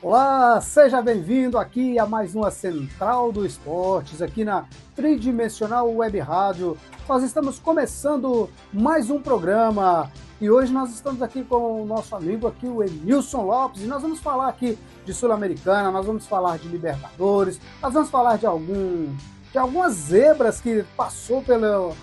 Olá, seja bem-vindo aqui a mais uma Central do Esportes, aqui na Tridimensional Web Rádio. Nós estamos começando mais um programa e hoje nós estamos aqui com o nosso amigo aqui, o Emilson Lopes, e nós vamos falar aqui de Sul-Americana, nós vamos falar de Libertadores, nós vamos falar de algumas zebras que passou pela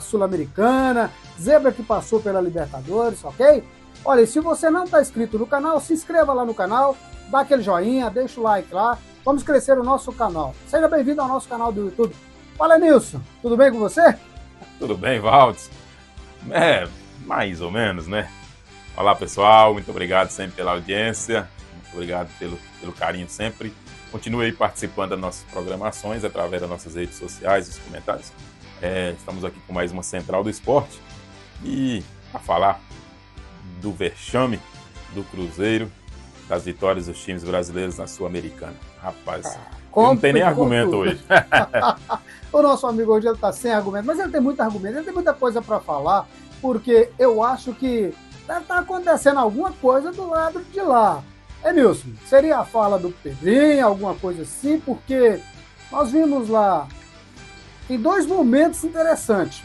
Sul-Americana, zebra que passou pela Libertadores, ok? Olha, e se você não está inscrito no canal, se inscreva lá no canal, dá aquele joinha, deixa o like lá, vamos crescer o nosso canal. Seja bem-vindo ao nosso canal do YouTube. Fala, Nilson, tudo bem com você? Tudo bem, Valdes? Mais ou menos, né? Olá, pessoal, muito obrigado sempre pela audiência, muito obrigado pelo carinho sempre. Continue aí participando das nossas programações através das nossas redes sociais, os comentários. Estamos aqui com mais uma Central do Esporte e a falar do vexame do Cruzeiro, das vitórias dos times brasileiros na Sul-Americana. Rapaz, não tem nem argumento hoje. O nosso amigo hoje está sem argumento, mas ele tem muito argumento, ele tem muita coisa para falar, porque eu acho que deve estar acontecendo alguma coisa do lado de lá. Nilson, seria a fala do Pedrinho, alguma coisa assim, porque nós vimos lá em dois momentos interessantes.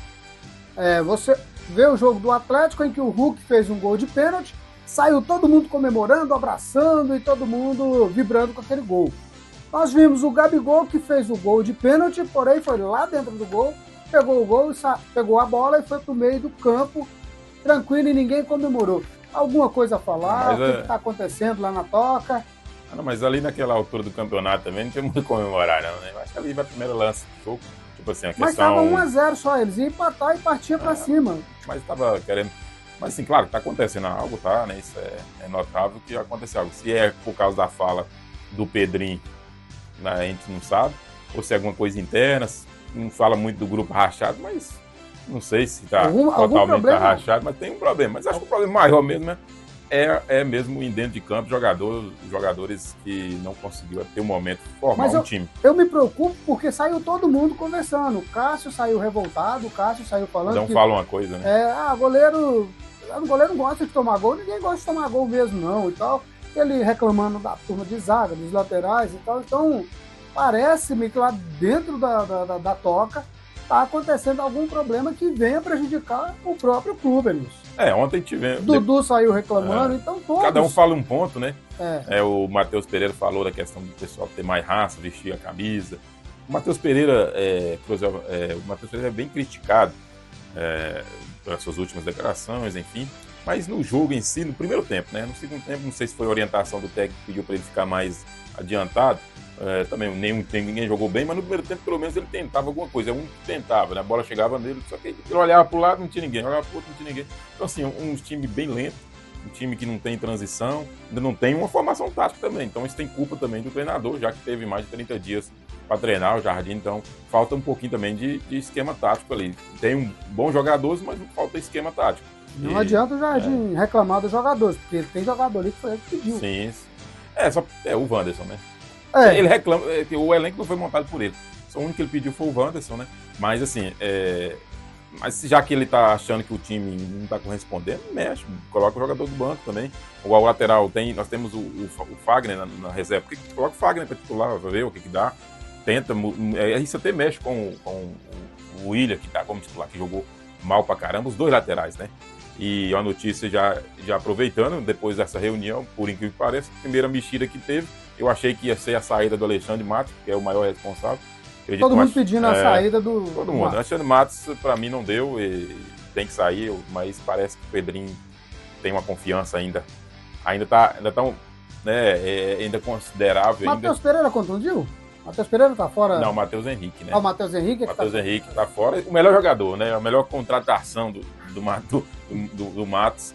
Você vê o jogo do Atlético, em que o Hulk fez um gol de pênalti, saiu todo mundo comemorando, abraçando e todo mundo vibrando com aquele gol. Nós vimos o Gabigol, que fez o gol de pênalti, porém foi lá dentro do gol, pegou o gol, pegou a bola e foi para o meio do campo, tranquilo, e ninguém comemorou. Alguma coisa a falar? O que está acontecendo lá na Toca? Não, mas ali naquela altura do campeonato também não tinha muito a comemorar, não, né? Eu acho que ali vai o primeiro lance do jogo. Tipo assim, a questão... Mas estava 1-0 só, eles iam empatar e partia para cima. Mas estava querendo... Mas assim, claro, está acontecendo algo, tá? Né? Isso é notável que aconteceu algo. Se é por causa da fala do Pedrinho, né, a gente não sabe, ou se é alguma coisa interna, não fala muito do grupo rachado, mas não sei se está totalmente rachado, mas tem um problema. Mas acho que o problema maior mesmo é mesmo em dentro de campo, jogadores que não conseguiram ter um momento formar um time. Eu me preocupo porque saiu todo mundo conversando. O Cássio saiu revoltado, o Cássio saiu falando. Não fala uma coisa, né? O goleiro não gosta de tomar gol, ninguém gosta de tomar gol mesmo, não, e tal. Ele reclamando da turma de zaga, dos laterais e tal. Então, parece-me que lá dentro da Toca está acontecendo algum problema que venha prejudicar o próprio clube, Nilson. Ontem tivemos... Dudu saiu reclamando, então todos... Cada um fala um ponto, né? O Matheus Pereira falou da questão do pessoal ter mais raça, vestir a camisa. O Matheus Pereira, é bem criticado pelas suas últimas declarações, enfim. Mas no jogo em si, no primeiro tempo, né? No segundo tempo, não sei se foi a orientação do técnico que pediu para ele ficar mais adiantado. Também ninguém jogou bem, mas no primeiro tempo, pelo menos, ele tentava alguma coisa. Um tentava, né? A bola chegava nele, só que ele olhava para o lado, não tinha ninguém. Olhava para o outro, não tinha ninguém. Então, assim, um time bem lento, um time que não tem transição, ainda não tem uma formação tática também. Então, isso tem culpa também do treinador, já que teve mais de 30 dias para treinar o Jardim. Então, falta um pouquinho também de esquema tático ali. Tem bons jogadores, mas falta esquema tático. Não adianta o Jardim reclamar dos jogadores, porque ele tem jogador ali que foi ele que pediu. Sim. O Wanderson, né? Ele reclama que o elenco não foi montado por ele. Só o único que ele pediu foi o Wanderson, né? Mas assim, mas já que ele tá achando que o time não tá correspondendo, mexe, coloca o jogador do banco também. O lateral nós temos o Fagner na reserva. Por que coloca o Fagner para titular, vai ver o que dá? Tenta, isso até mexe com o Willian, que tá como titular, que jogou mal pra caramba, os dois laterais, né? E a notícia já aproveitando, depois dessa reunião, por incrível que pareça, a primeira mexida que teve, eu achei que ia ser a saída do Alexandre Matos, que é o maior responsável. Todo mundo pedindo a saída do... Todo mundo. O Alexandre Matos, para mim, não deu, e tem que sair, mas parece que o Pedrinho tem uma confiança ainda. Ainda considerável. Matheus Pereira contundiu? Matheus Pereira tá fora? Não, o Matheus Henrique, né? O Matheus Henrique Henrique tá fora. O melhor jogador, né? A melhor contratação do Matos.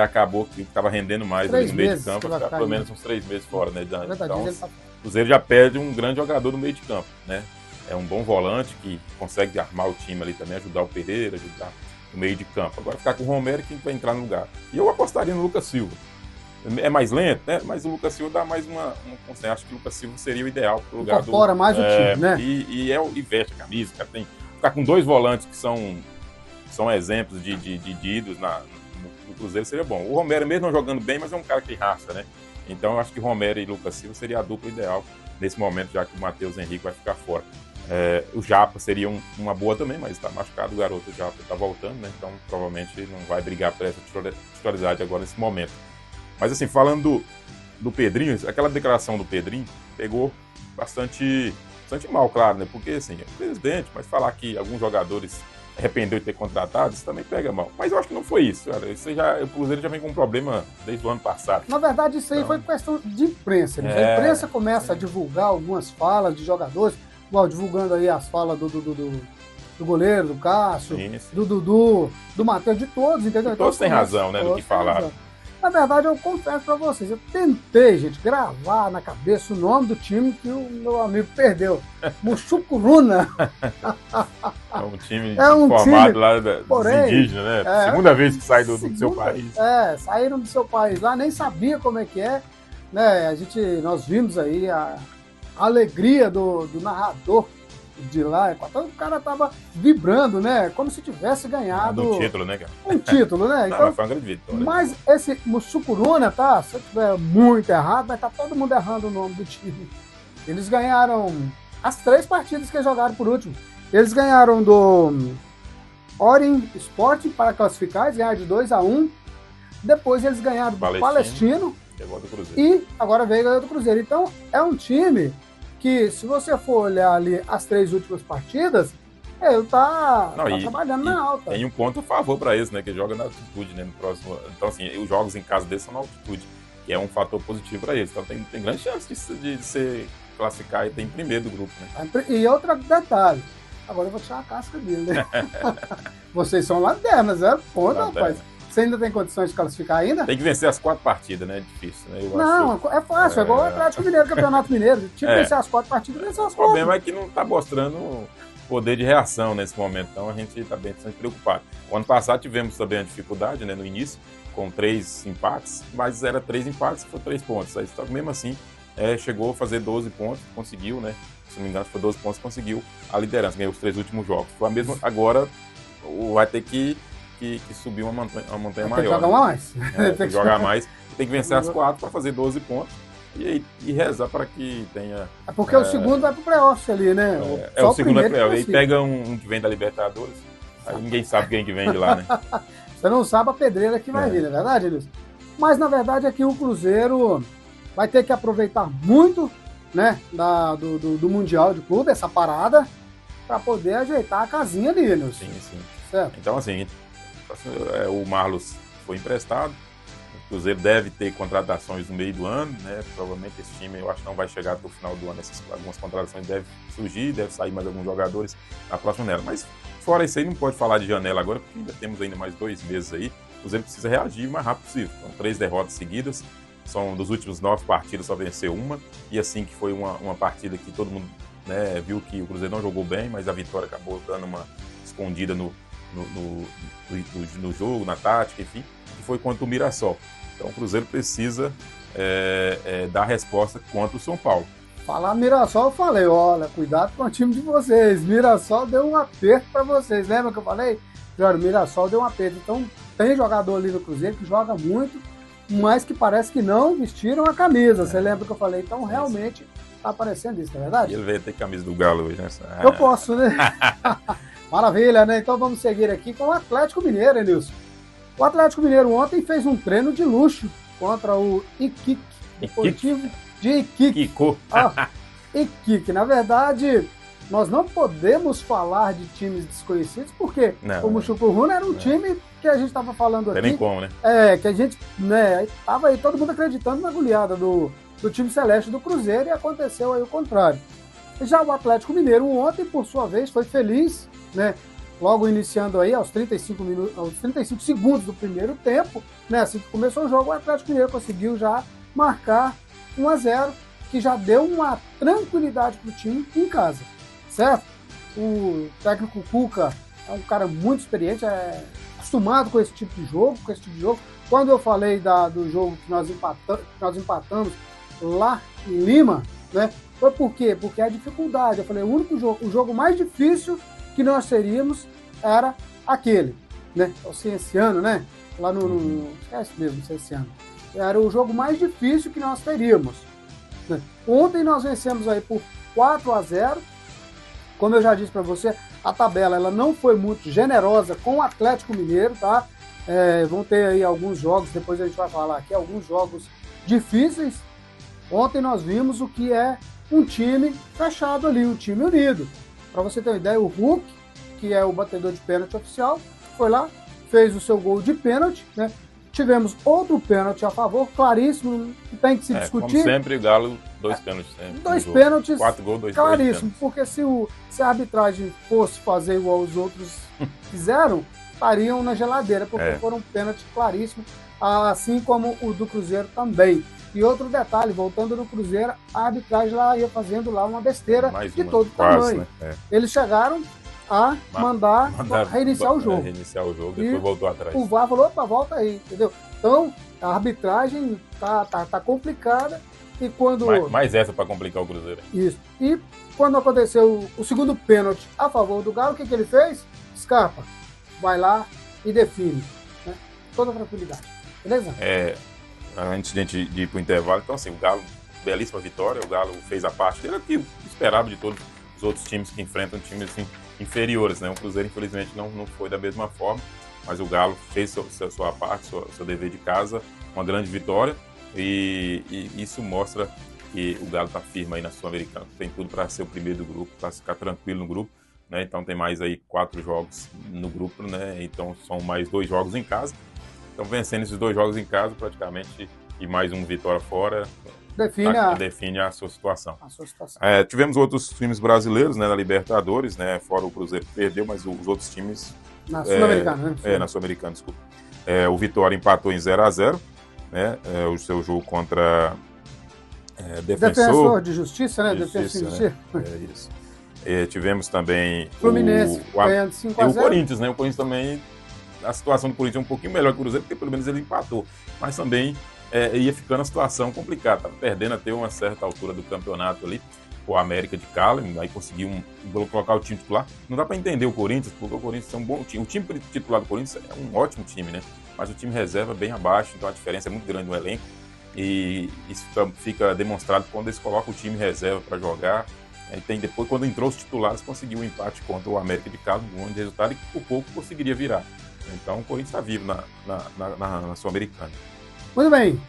Acabou que estava rendendo mais ali no meio de campo, ficar pelo menos uns 3 meses fora, né? Então, o Cruzeiro já perde um grande jogador no meio de campo, né? É um bom volante que consegue armar o time ali também, ajudar o Pereira, ajudar no meio de campo. Agora ficar com o Romero, quem vai entrar no lugar. E eu apostaria no Lucas Silva. É mais lento, né? Mas o Lucas Silva dá mais uma acho que o Lucas Silva seria o ideal pro lugar incorpora mais o time, né? E veste a camisa, cara, ficar com 2 volantes que são exemplos de ídolos no Cruzeiro seria bom. O Romero mesmo não jogando bem, mas é um cara que raça, né? Então eu acho que Romero e Lucas Silva seria a dupla ideal nesse momento, já que o Matheus Henrique vai ficar fora. O Japa seria uma boa também, mas está machucado o garoto, o Japa está voltando, né? Então provavelmente não vai brigar por essa titularidade agora nesse momento. Mas assim, falando do Pedrinho, aquela declaração do Pedrinho pegou bastante mal, claro, né? Porque assim, é o presidente, mas falar que alguns jogadores arrependeu de ter contratado, isso também pega mal. Mas eu acho que não foi isso, cara. O Cruzeiro já vem com um problema desde o ano passado. Na verdade, isso aí foi questão de imprensa. A imprensa começa a divulgar algumas falas de jogadores, igual divulgando aí as falas do goleiro, do Cássio, do Dudu, do Matheus, de todos, entendeu? Todos têm razão, né, do que falaram. Na verdade, eu confesso pra vocês, eu tentei, gente, gravar na cabeça o nome do time que o meu amigo perdeu. Muxucuruna. É um time formado lá dos indígenas, né? Segunda vez que sai do seu país. Saíram do seu país lá, nem sabia como é que é. Né? Nós vimos aí a alegria do narrador de lá, o cara tava vibrando, né? Como se tivesse ganhado um título, né, cara? Um título, né? Então, mas foi uma grande vitória. Mas esse Muxucuruna, tá? Se eu estiver muito errado, mas tá todo mundo errando o nome do time. Eles ganharam as 3 partidas que jogaram por último. Eles ganharam do Orin Sport para classificar, eles ganharam de 2-1. Depois eles ganharam do Palestino. E agora veio ganhar do Cruzeiro. Então, é um time que, se você for olhar ali as 3 últimas partidas, ele tá trabalhando na alta. Tem um ponto a favor para eles, né? Que joga na altitude, né? No próximo. Então, assim, os jogos em casa deles são na altitude, que é um fator positivo para eles. Então, tem grande chance de se classificar e ter em primeiro do grupo, né? E outro detalhe, agora eu vou tirar a casca dele, né? Vocês são lanternas, 0 ponto, rapaz. Você ainda tem condições de classificar ainda? Tem que vencer as 4 partidas, né? É difícil, né? É fácil, é igual o Atlético Mineiro, Campeonato Mineiro. Vencer as 4 partidas, vencer as 4. O problema é que não tá mostrando poder de reação nesse momento, então a gente tá bem preocupado. O ano passado tivemos também a dificuldade, né? No início, com 3 empates, mas era 3 empates, foi 3 pontos. Aí, só que mesmo assim, chegou a fazer 12 pontos, conseguiu, né? Se não me engano, foi 12 pontos, conseguiu a liderança, ganhou os 3 últimos jogos. Foi a mesma, agora vai ter que subir uma montanha maior. Tem que jogar mais. Tem que jogar mais. Tem que vencer as 4 para fazer 12 pontos. E rezar para que tenha... É porque o segundo vai pro playoff ali, né? O segundo é playoff. Aí pega um que vem da Libertadores. Aí ninguém sabe quem que vem de lá, né? Você não sabe a pedreira que vai vir, não é verdade, Luiz? Mas, na verdade, aqui o Cruzeiro vai ter que aproveitar muito, né, do Mundial de Clube, essa parada, para poder ajeitar a casinha ali, Luiz. Sim. Certo. Então, assim, o Marlos foi emprestado. O Cruzeiro deve ter contratações no meio do ano, né? Provavelmente esse time, eu acho que não vai chegar até o final do ano. Algumas contratações devem surgir, deve sair mais alguns jogadores na próxima janela. Mas fora isso aí, não pode falar de janela agora, porque ainda temos ainda mais 2 meses aí. O Cruzeiro precisa reagir o mais rápido possível. Então, 3 derrotas seguidas. São dos últimos 9 partidas, só venceu uma. E assim que foi uma partida que todo mundo, né, viu que o Cruzeiro não jogou bem, mas a vitória acabou dando uma escondida no jogo, na tática, enfim, que foi contra o Mirassol. Então o Cruzeiro precisa dar resposta contra o São Paulo. Falar Mirassol, eu falei, olha, cuidado com o time de vocês. Mirassol deu um aperto para vocês. Lembra que eu falei? Jorge, Mirassol deu um aperto. Então tem jogador ali no Cruzeiro que joga muito, mas que parece que não vestiram a camisa. Você lembra que eu falei? Então realmente tá aparecendo isso, não é verdade? E ele veio ter camisa do Galo hoje, né? Eu posso, né? Maravilha, né? Então vamos seguir aqui com o Atlético Mineiro, Enilson. O Atlético Mineiro ontem fez um treino de luxo contra o Iquique, Deportivo de Iquique. Iquique. Na verdade, nós não podemos falar de times desconhecidos, porque o Muxucuruna era um time que a gente estava falando aqui. Não tem nem como, né? Que a gente, né, tava aí todo mundo acreditando na goleada do time celeste do Cruzeiro e aconteceu aí o contrário. Já o Atlético Mineiro ontem, por sua vez, foi feliz, né? Logo iniciando aí aos 35 segundos do primeiro tempo, né? Assim que começou o jogo, o Atlético Mineiro conseguiu já marcar 1-0, que já deu uma tranquilidade para o time em casa, certo? O técnico Cuca é um cara muito experiente, acostumado com esse tipo de jogo, Quando eu falei do jogo que nós empatamos lá em Lima, né? Foi por quê? Porque a dificuldade. Eu falei, o jogo mais difícil que nós teríamos era aquele, né? O Cienciano, né? Lá no esquece mesmo, Cienciano. era o jogo mais difícil que nós teríamos. Ontem nós vencemos aí por 4-0. Como eu já disse para você, a tabela ela não foi muito generosa com o Atlético Mineiro, tá? Vão ter aí alguns jogos, depois a gente vai falar aqui, alguns jogos difíceis. Ontem nós vimos o que é um time fechado ali, um time unido. Para você ter uma ideia, o Hulk, que é o batedor de pênalti oficial, foi lá, fez o seu gol de pênalti, né? Tivemos outro pênalti a favor, claríssimo, que tem que se discutir. Como sempre, Galo, 2 pênaltis. Sempre. 2 pênaltis, 4 gols, 2 claríssimo, porque se a arbitragem fosse fazer igual os outros fizeram, estariam na geladeira, porque foram um pênalti claríssimo, assim como o do Cruzeiro também. E outro detalhe, voltando no Cruzeiro, a arbitragem lá ia fazendo lá uma besteira de todo tamanho. Né? Eles chegaram a mandar reiniciar o jogo. Reiniciar o jogo, depois voltou atrás. O VAR falou, opa, volta aí, entendeu? Então, a arbitragem tá complicada e quando... Mais essa para complicar o Cruzeiro. Isso. E quando aconteceu o segundo pênalti a favor do Galo, o que ele fez? Scarpa, vai lá e define. Né? Toda tranquilidade. Beleza? Antes de a gente ir para o intervalo, então assim, o Galo, belíssima vitória, o Galo fez a parte dele, que esperava de todos os outros times que enfrentam times assim, inferiores, né? O Cruzeiro, infelizmente, não foi da mesma forma, mas o Galo fez sua parte, seu dever de casa, uma grande vitória, e isso mostra que o Galo está firme aí na Sul-Americana, tem tudo para ser o primeiro do grupo, para ficar tranquilo no grupo, né? Então tem mais aí 4 jogos no grupo, né? Então são mais 2 jogos em casa. Então, vencendo esses 2 jogos em casa, praticamente, e mais uma vitória fora, define a sua situação. Tivemos outros times brasileiros, né, na Libertadores, né, fora o Cruzeiro que perdeu, mas os outros times... Na Sul-Americana, né? Na Sul-Americana, desculpa. O Vitória empatou em 0-0, né, o seu jogo contra Defensor de Justiça, né? Justiça. Isso. Tivemos também Fluminense ganhando 5-0. O Corinthians, né? O Corinthians também... A situação do Corinthians é um pouquinho melhor que o Cruzeiro, porque pelo menos ele empatou. Mas também ia ficando a situação complicada. Estava perdendo até uma certa altura do campeonato ali, o América de Cali, aí conseguiu colocar o time titular. Não dá para entender o Corinthians, porque o Corinthians é um bom time. O time titular do Corinthians é um ótimo time, né? Mas o time reserva é bem abaixo, então a diferença é muito grande no elenco. E isso fica demonstrado quando eles colocam o time reserva para jogar. Aí depois, quando entrou os titulares, conseguiu um empate contra o América de Cali, um grande resultado, e por pouco conseguiria virar. Então o Corinthians está vivo na Sul-Americana. Muito bem,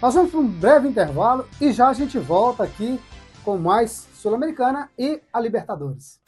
nós vamos para um breve intervalo e já a gente volta aqui com mais Sul-Americana e a Libertadores.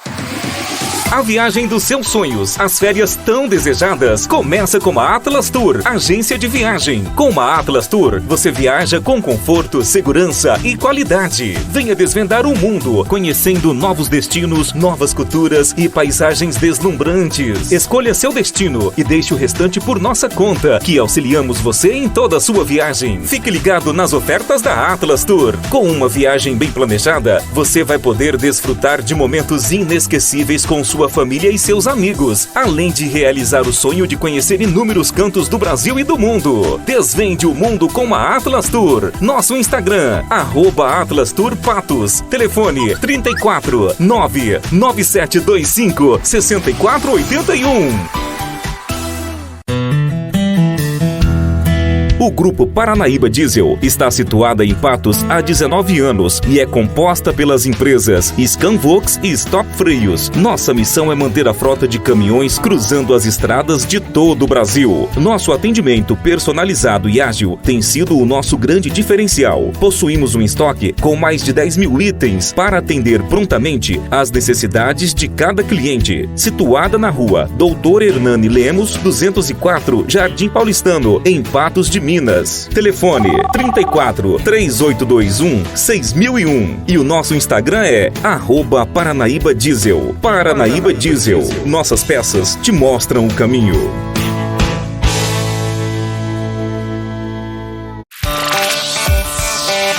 A viagem dos seus sonhos, as férias tão desejadas, começa com a Atlas Tour, agência de viagem. Com a Atlas Tour, você viaja com conforto, segurança e qualidade. Venha desvendar o mundo, conhecendo novos destinos, novas culturas e paisagens deslumbrantes. Escolha seu destino e deixe o restante por nossa conta, que auxiliamos você em toda a sua viagem. Fique ligado nas ofertas da Atlas Tour. Com uma viagem bem planejada, você vai poder desfrutar de momentos inesquecíveis com sua família e seus amigos, além de realizar o sonho de conhecer inúmeros cantos do Brasil e do mundo. Desvende o mundo com a Atlas Tour. Nosso Instagram, @Atlas Tour Patos. Telefone 34 99725 6481. O Grupo Paranaíba Diesel está situada em Patos há 19 anos e é composta pelas empresas Scanvox e Stop Freios. Nossa missão é manter a frota de caminhões cruzando as estradas de todo o Brasil. Nosso atendimento personalizado e ágil tem sido o nosso grande diferencial. Possuímos um estoque com mais de 10 mil itens para atender prontamente às necessidades de cada cliente. Situada na rua Doutor Hernani Lemos, 204, Jardim Paulistano, em Patos de Minas. Telefone 34 3821 6001 e o nosso Instagram é @Paranaíba Diesel. Paranaíba Diesel. Nossas peças te mostram o caminho.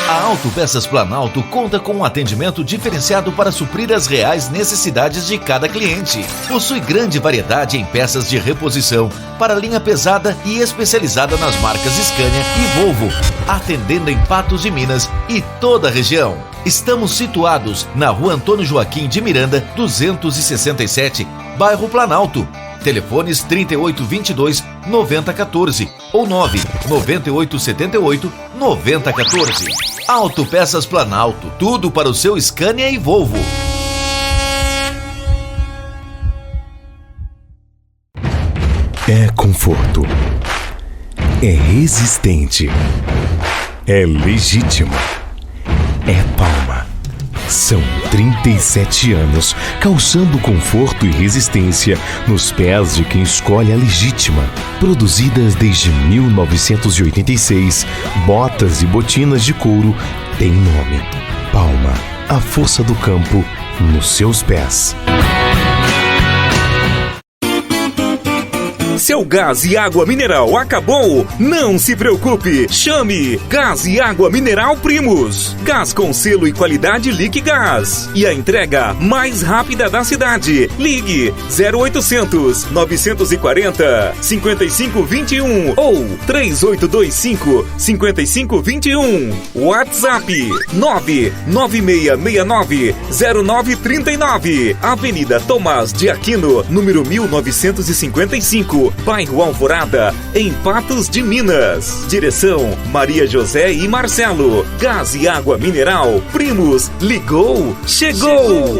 A Autopeças Planalto conta com um atendimento diferenciado para suprir as reais necessidades de cada cliente. Possui grande variedade em peças de reposição para linha pesada e especializada nas marcas Scania e Volvo, atendendo em Patos de Minas e toda a região. Estamos situados na Rua Antônio Joaquim de Miranda, 267, bairro Planalto. Telefones 3822-9014 ou 99878-9014. Autopeças Planalto, tudo para o seu Scania e Volvo. É conforto. É resistente. É legítimo. É Palma. São 37 anos calçando conforto e resistência nos pés de quem escolhe a legítima. Produzidas desde 1986, botas e botinas de couro têm nome. Palma, a força do campo nos seus pés. Seu gás e água mineral acabou? Não se preocupe! Chame Gás e Água Mineral Primus. Gás com selo e qualidade Liquigás. E a entrega mais rápida da cidade. Ligue 0800 940 5521 ou 3825 5521. WhatsApp 99669 0939. Avenida Tomás de Aquino, número 1955. Bairro Alvorada, em Patos de Minas. Direção Maria José e Marcelo. Gás e água mineral Primus. Ligou, chegou!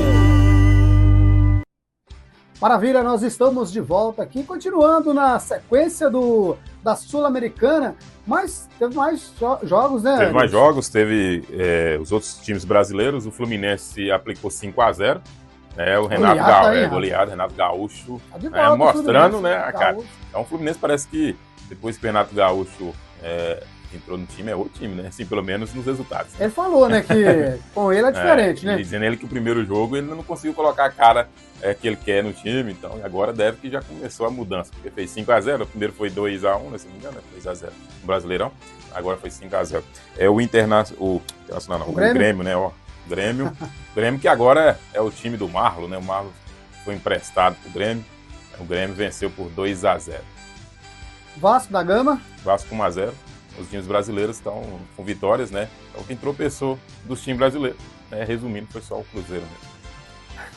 Maravilha, nós estamos de volta aqui, continuando na sequência da Sul-Americana, mas teve mais jogos, né? Teve mais jogos, teve os outros times brasileiros. O Fluminense aplicou 5-0. O Renato goleado, Renato Gaúcho, mostrando, né, a cara. Então o Fluminense parece que depois que o Renato Gaúcho entrou no time, é outro time, né? Assim, pelo menos nos resultados. Ele falou, né, que com ele é diferente, né? Dizendo ele que o primeiro jogo ele não conseguiu colocar a cara que ele quer no time, então agora deve que já começou a mudança, porque fez 5-0, o primeiro foi 2-1, né, se não me engano, 2-0 no Brasileirão, agora foi 5-0. O Grêmio, né, Grêmio que agora é o time do Marlon, né? O Marlon foi emprestado pro Grêmio. O Grêmio venceu por 2-0. Vasco da Gama. Vasco 1-0. Os times brasileiros estão com vitórias, né? Então quem tropeçou dos times brasileiros, né? Resumindo, foi só o Cruzeiro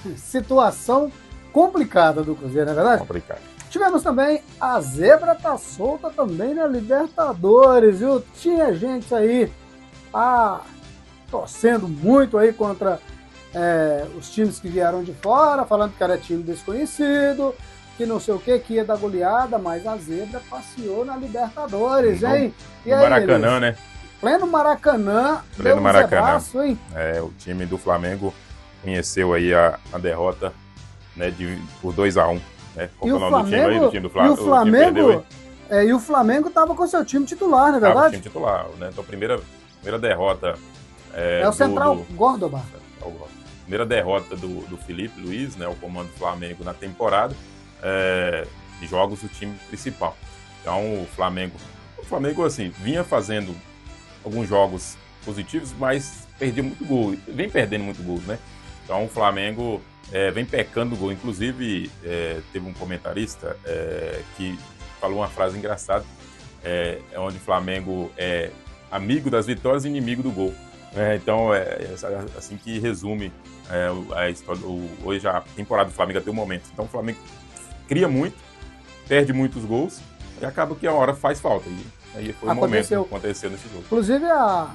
mesmo. Situação complicada do Cruzeiro, não é verdade? Complicado. Tivemos também a zebra tá solta também na Libertadores, viu? Tinha gente aí torcendo muito aí contra os times que vieram de fora, falando que era time desconhecido, que não sei o que ia dar goleada, mas a zebra passeou na Libertadores, hein? E aí, Maracanã, né? Pleno Maracanã. Zebraço, hein? O time do Flamengo conheceu aí a derrota, né, por 2-1. Né? E o Flamengo, e o Flamengo tava com seu time titular, não é verdade? Time titular, né? Então, primeira derrota. O Central Córdoba. Primeira derrota do Felipe Luiz, né, o comando do Flamengo na temporada, de jogos do time principal. Então o Flamengo assim, vinha fazendo alguns jogos positivos, mas perdia muito gol, vem perdendo muito gol, né? Então o Flamengo vem pecando gol. Inclusive teve um comentarista que falou uma frase engraçada, onde o Flamengo é amigo das vitórias e inimigo do gol. Então é assim que resume a história, hoje a temporada do Flamengo até o momento. Então o Flamengo cria muito, perde muitos gols e acaba que a hora faz falta. E aí foi o momento que aconteceu nesse jogo. Inclusive a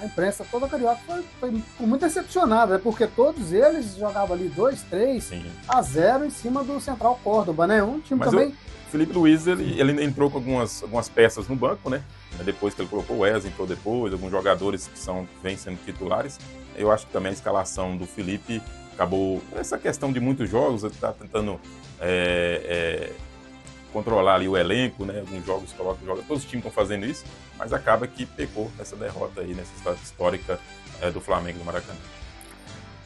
imprensa toda carioca foi muito decepcionada, né? Porque todos eles jogavam ali 2-3-0 em cima do Central Córdoba, né? Um time também. O Felipe Luiz ele entrou com algumas peças no banco, né? Depois que ele colocou o Wesley, entrou depois, alguns jogadores que vêm sendo titulares. Eu acho que também a escalação do Felipe acabou. Essa questão de muitos jogos, ele está tentando controlar ali o elenco, né? Alguns jogos coloca jogadores, todos os times estão fazendo isso, mas acaba que pecou nessa derrota aí, nessa história histórica do Flamengo no Maracanã.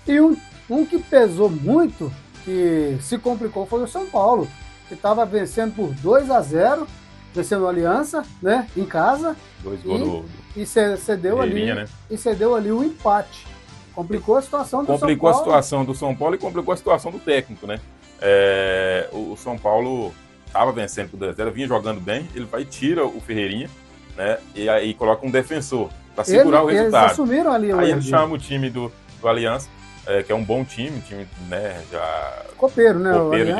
E um que pesou muito, que se complicou, foi o São Paulo, que estava vencendo por 2-0, vencendo a Aliança, né, em casa. 2 gols e cedeu ali, né? E cedeu ali o empate. Complicou a situação do São Paulo. Complicou a situação do São Paulo e complicou a situação do técnico, né? O São Paulo estava vencendo por 2-0, vinha jogando bem, ele vai e tira o Ferreirinha, né? E aí coloca um defensor para segurar o resultado. Eles assumiram ali. Aí ele chama o time do Aliança que é um bom time, né, já copeiro, né? Copeiro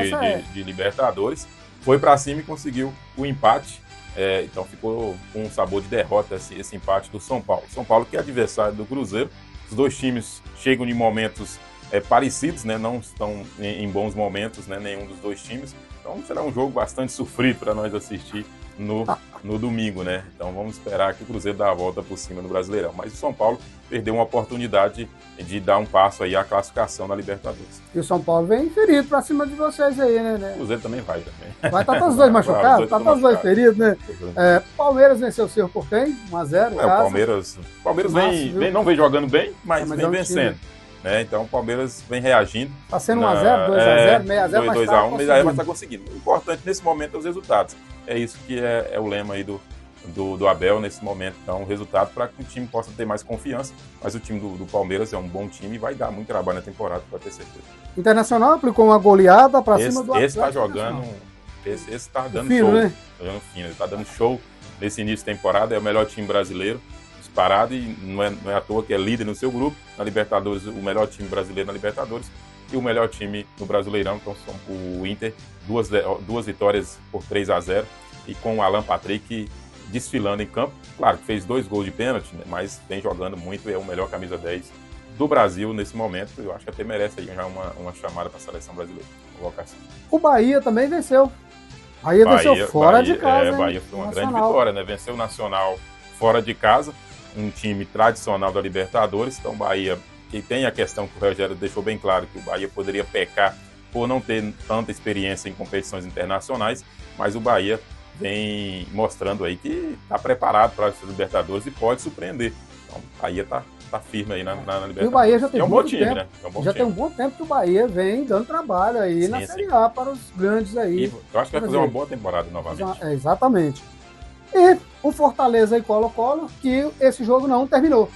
de Libertadores, foi para cima e conseguiu o empate. Então ficou com um sabor de derrota esse empate do São Paulo. São Paulo que é adversário do Cruzeiro. Os dois times chegam em momentos parecidos, né? Não estão em bons momentos, né? Nenhum dos dois times. Então será um jogo bastante sofrido para nós assistir no domingo, né? Então vamos esperar que o Cruzeiro dê a volta por cima no Brasileirão. Mas o São Paulo perdeu uma oportunidade de dar um passo aí à classificação da Libertadores. E o São Paulo vem ferido pra cima de vocês aí, né? O Cruzeiro também vai. Vai estar todos os dois machucados? Tá todos os dois feridos, né? Palmeiras venceu o Cerro Porteño, 1-0. O Palmeiras não vem jogando bem, mas vem vencendo. Né? Então o Palmeiras vem reagindo. Tá sendo 1-0, 2-0, 6-0, mas 2-1, mas está conseguindo. O importante nesse momento é os resultados. É isso que é o lema aí do Abel nesse momento. Então, o resultado para que o time possa ter mais confiança. Mas o time do Palmeiras é um bom time e vai dar muito trabalho na temporada, para ter certeza. Internacional aplicou uma goleada para cima do Atlético. Esse está jogando. Esse está dando fino, show. Né? Tá jogando fino. Ele está dando show nesse início de temporada. É o melhor time brasileiro. Disparado, e não é à toa que é líder no seu grupo, na Libertadores, o melhor time brasileiro na Libertadores e o melhor time no Brasileirão. Então são o Inter, duas vitórias por 3-0 e com o Alan Patrick desfilando em campo. Claro que fez 2 gols de pênalti, né, mas vem jogando muito e é o melhor camisa 10 do Brasil nesse momento. Eu acho que até merece aí já uma chamada para a seleção brasileira. O Bahia também venceu. Bahia venceu fora de casa. Bahia foi uma grande vitória, né? Venceu o Nacional fora de casa. Um time tradicional da Libertadores. Então, Bahia, que tem a questão que o Rogério deixou bem claro, que o Bahia poderia pecar por não ter tanta experiência em competições internacionais, mas o Bahia vem mostrando aí que está preparado para essa Libertadores e pode surpreender. Então, o Bahia está firme aí na Libertadores. E o Bahia já tem um bom time, né? Tem um bom tempo que o Bahia vem dando trabalho aí na Série A para os grandes aí. E eu acho que vai fazer uma boa temporada novamente. Exatamente. E o Fortaleza e Colo-Colo, que esse jogo não terminou.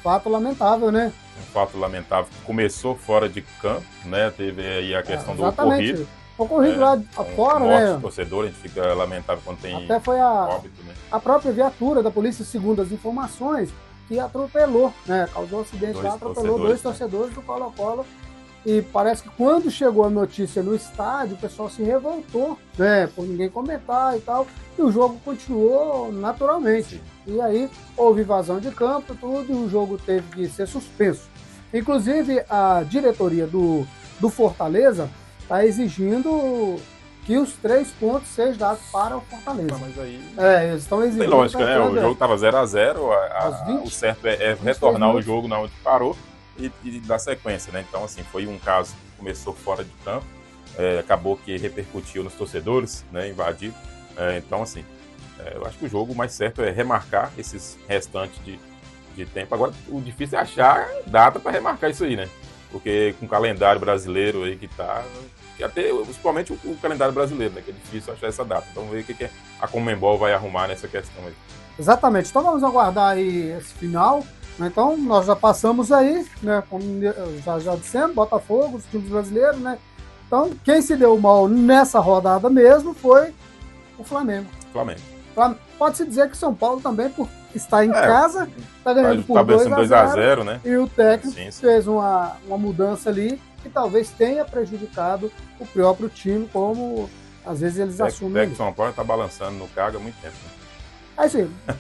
Fato lamentável, né? Um fato lamentável que começou fora de campo, né? Teve aí a questão do ocorrido. Ocorrido lá fora, né? Torcedor, a gente fica lamentável quando tem até foi óbito, né? A própria viatura da polícia, segundo as informações, que atropelou, né? Causou um acidente lá, atropelou 2 torcedores do Colo-Colo. E parece que quando chegou a notícia no estádio, o pessoal se revoltou, né, por ninguém comentar e tal, e o jogo continuou naturalmente. E aí houve invasão de campo e tudo, e o jogo teve que ser suspenso. Inclusive, a diretoria do Fortaleza está exigindo que os 3 pontos sejam dados para o Fortaleza. Mas aí... eles estão exigindo... Tem lógica, né? O jogo estava 0-0, o certo é retornar o jogo na onde parou, e dar sequência, né? Então, assim, foi um caso que começou fora de campo, acabou que repercutiu nos torcedores, né? Invadiu. Então, assim, eu acho que o jogo mais certo é remarcar esses restantes de tempo. Agora, o difícil é achar data para remarcar isso aí, né? Porque com o calendário brasileiro aí que tá, até principalmente o calendário brasileiro, né? Que é difícil achar essa data. Então, vamos ver o que a Conmebol vai arrumar nessa questão aí. Exatamente. Então, vamos aguardar aí esse final. Então, nós já passamos aí, né, como já dissemos, Botafogo, os times brasileiros, né? Então, quem se deu mal nessa rodada mesmo foi o Flamengo. Pode-se dizer que São Paulo também, por estar em casa, está ganhando por 2-0, né? E o técnico fez uma mudança ali que talvez tenha prejudicado o próprio time, como às vezes eles assumem. O técnico São Paulo está balançando no cargo há muito tempo. Né? É isso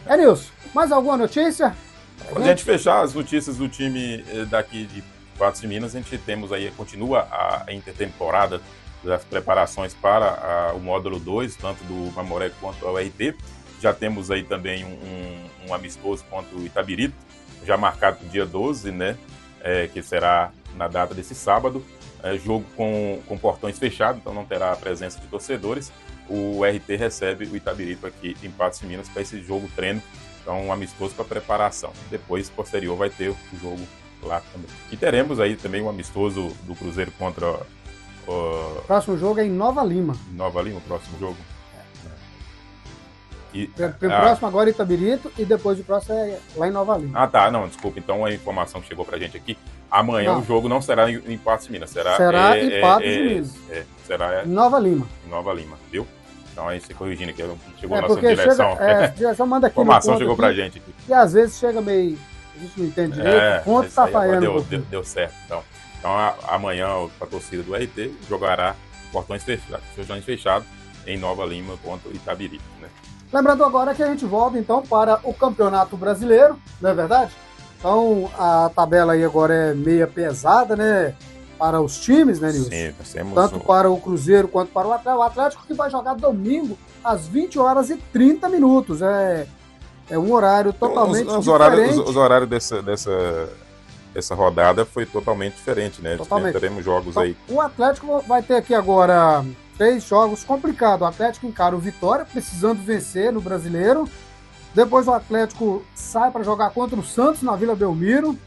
aí. Nilson, mais alguma notícia? Para a gente fechar as notícias do time daqui de Patos de Minas, a gente temos aí, continua a intertemporada das preparações para o módulo 2, tanto do Mamoré quanto ao RT. Já temos aí também um amistoso contra o Itabirito, já marcado para o dia 12, né? Que será na data desse sábado. Jogo com portões fechados, então não terá a presença de torcedores. O RT recebe o Itabirito aqui em Patos de Minas para esse jogo treino. Então, um amistoso para preparação. Depois, posterior, vai ter o jogo lá também. E teremos aí também um amistoso do Cruzeiro contra... O próximo jogo é em Nova Lima. Nova Lima, o próximo jogo? O próximo agora é Itabirito e depois o próximo é lá em Nova Lima. Ah, tá. Não, desculpa. Então, a informação que chegou pra gente aqui, amanhã o jogo não será em Patos de Minas. Será em Patos de Minas. Será em Nova Lima. Em Nova Lima, viu? Então, aí você corrigindo aqui, chegou a nossa direção. A direção manda aqui. A informação chegou pra gente aqui. E às vezes chega meio A gente não entende direito. Ponto tá falhando. Deu certo, então. Então, amanhã, a torcida do RT jogará portões fechados em Nova Lima contra o Itabiri, né? Lembrando agora que a gente volta, então, para o Campeonato Brasileiro, não é verdade? Então, a tabela aí agora é meia pesada, né? Para os times, né, Nilson? Sim, temos tanto para o Cruzeiro quanto para o Atlético. O Atlético que vai jogar domingo às 20h30. É um horário totalmente diferente. Os horários dessa rodada foi totalmente diferente, né? Totalmente. Teremos jogos então, aí. O Atlético vai ter aqui agora 3 jogos complicados. O Atlético encara o Vitória, precisando vencer no Brasileiro. Depois o Atlético sai para jogar contra o Santos na Vila Belmiro.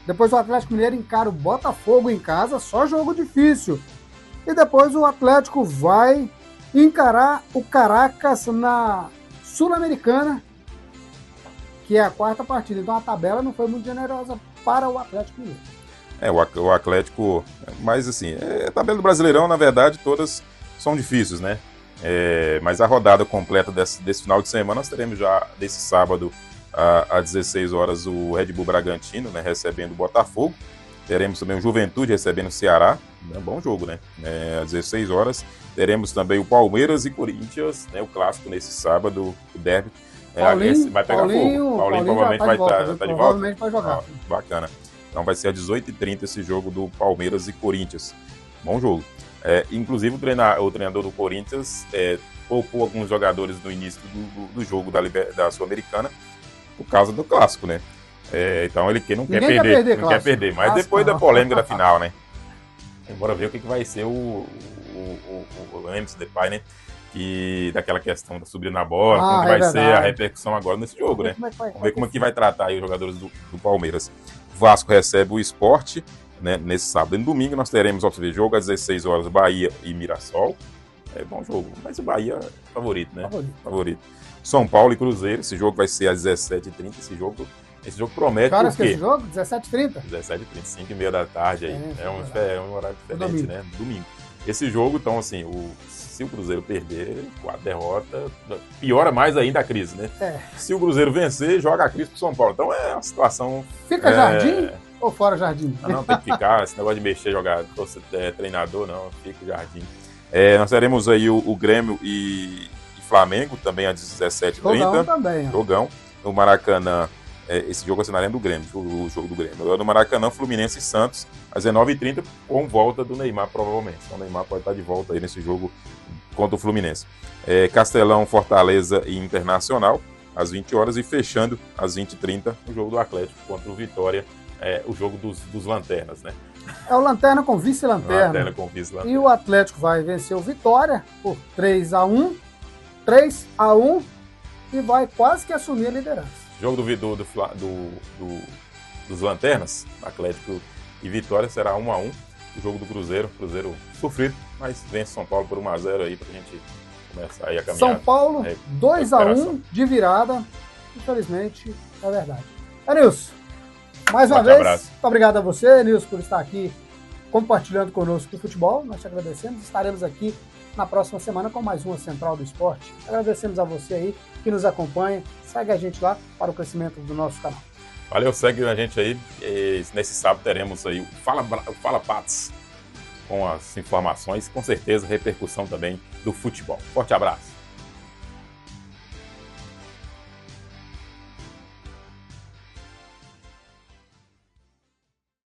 Depois o Atlético Mineiro encara o Botafogo em casa, só jogo difícil. E depois o Atlético vai encarar o Caracas na Sul-Americana, que é a 4ª partida. Então a tabela não foi muito generosa para o Atlético Mineiro. O Atlético, mas assim, a tabela do Brasileirão, na verdade, todas são difíceis, né? Mas a rodada completa desse final de semana, nós teremos já desse sábado às 16 horas o Red Bull Bragantino, né, recebendo o Botafogo. Teremos também o Juventude recebendo o Ceará. É um bom jogo, né? Às 16 horas. Teremos também o Palmeiras e Corinthians, né, o clássico nesse sábado, o derby. Paulinho vai pegar fogo. Paulinho provavelmente vai estar de volta. Provavelmente vai jogar. Bacana. Então vai ser às 18h30 esse jogo do Palmeiras e Corinthians. Bom jogo. Inclusive o treinador do Corinthians poupou alguns jogadores no início do jogo da Sul-Americana por causa do clássico, né? Então ele não quer perder. Mas clássico, depois da polêmica da final, né? Bora ver o que vai ser o Memphis Depay, né? E daquela questão da subida na bola, como que vai ser a repercussão agora nesse jogo, né? Vamos ver como é que vai tratar aí os jogadores do Palmeiras. Vasco recebe o Sport, né, nesse sábado e no domingo. Nós teremos, jogo às 16 horas, Bahia e Mirassol. Bom jogo, mas o Bahia é favorito, né? Favorito. São Paulo e Cruzeiro, esse jogo vai ser às 17h30. Esse jogo promete. Que horas que é esse jogo? 17h30? 17h30, 5h30 da tarde aí. É um horário diferente, né? Domingo. Esse jogo, então, assim, se o Cruzeiro perder, 4 derrotas, piora mais ainda a crise, né? Se o Cruzeiro vencer, joga a crise pro São Paulo. Então é uma situação... Fica Jardim ou fora Jardim? Não, tem que ficar. Esse negócio de mexer, jogar, treinador, não, fica Jardim. Nós teremos aí o Grêmio e Flamengo, também às 17h30. Jogão também. Jogão. No Maracanã, esse jogo vai ser na Arena do Grêmio, o jogo do Grêmio. No Maracanã, Fluminense e Santos, às 19h30, com volta do Neymar, provavelmente. Então o Neymar pode estar de volta aí nesse jogo contra o Fluminense. Castelão, Fortaleza e Internacional, às 20 horas. E fechando, às 20h30, o jogo do Atlético contra o Vitória, o jogo dos Lanternas, né? É o Lanterna com vice-lanterna. Lanterna com vice-lanterna. E o Atlético vai vencer o Vitória por 3-1. 3-1 e vai quase que assumir a liderança. Jogo dos Lanternas, Atlético e Vitória, será 1-1. O jogo do Cruzeiro sofrido, mas vence São Paulo por 1-0 aí pra gente começar aí a caminhar. São Paulo, 2-1 de virada. Infelizmente, é verdade. Nilson, mais uma vez, muito obrigado a você, Nilson, por estar aqui compartilhando conosco o futebol. Nós te agradecemos. Estaremos aqui na próxima semana com mais uma Central do Esporte. Agradecemos a você aí que nos acompanha. Segue a gente lá para o crescimento do nosso canal. Valeu, segue a gente aí. Nesse sábado teremos aí o Fala Pats com as informações, com certeza repercussão também do futebol. Forte abraço.